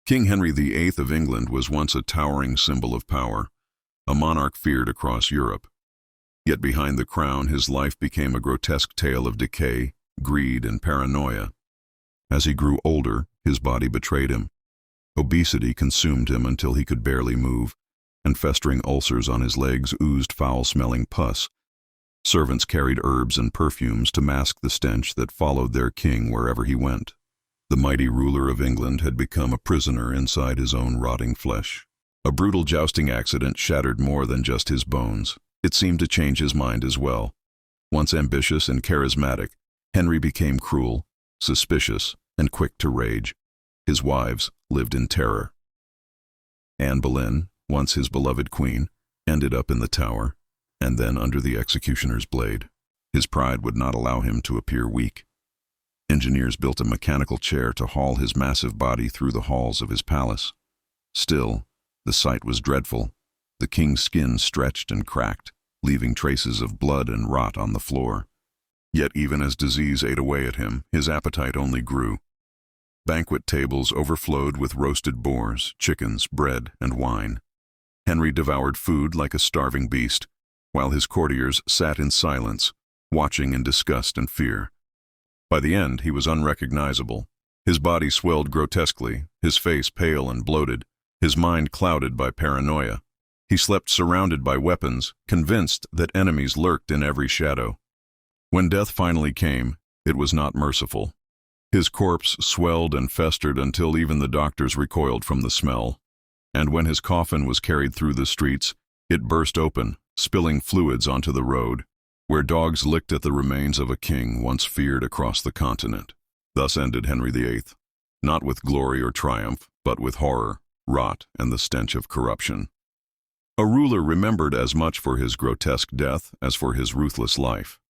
King Henry VIII of England was once a towering symbol of power, a monarch feared across Europe. Yet behind the crown, his life became a grotesque tale of decay, greed, and paranoia. As he grew older, his body betrayed him. Obesity consumed him until he could barely move, and festering ulcers on his legs oozed foul-smelling pus. Servants carried herbs and perfumes to mask the stench that followed their king wherever he went. The mighty ruler of England had become a prisoner inside his own rotting flesh. A brutal jousting accident shattered more than just his bones. It seemed to change his mind as well. Once ambitious and charismatic, Henry became cruel, suspicious, and quick to rage. His wives lived in terror. Anne Boleyn, once his beloved queen, ended up in the Tower, and then under the executioner's blade. His pride would not allow him to appear weak. Engineers built a mechanical chair to haul his massive body through the halls of his palace. Still, the sight was dreadful. The king's skin stretched and cracked, leaving traces of blood and rot on the floor. Yet even as disease ate away at him, his appetite only grew. Banquet tables overflowed with roasted boars, chickens, bread, and wine. Henry devoured food like a starving beast, while his courtiers sat in silence, watching in disgust and fear. By the end, he was unrecognizable. His body swelled grotesquely, his face pale and bloated, his mind clouded by paranoia. He slept surrounded by weapons, convinced that enemies lurked in every shadow. When death finally came, it was not merciful. His corpse swelled and festered until even the doctors recoiled from the smell. And when his coffin was carried through the streets, it burst open, spilling fluids onto the road, where dogs licked at the remains of a king once feared across the continent. Thus ended Henry VIII, not with glory or triumph, but with horror, rot, and the stench of corruption. A ruler remembered as much for his grotesque death as for his ruthless life.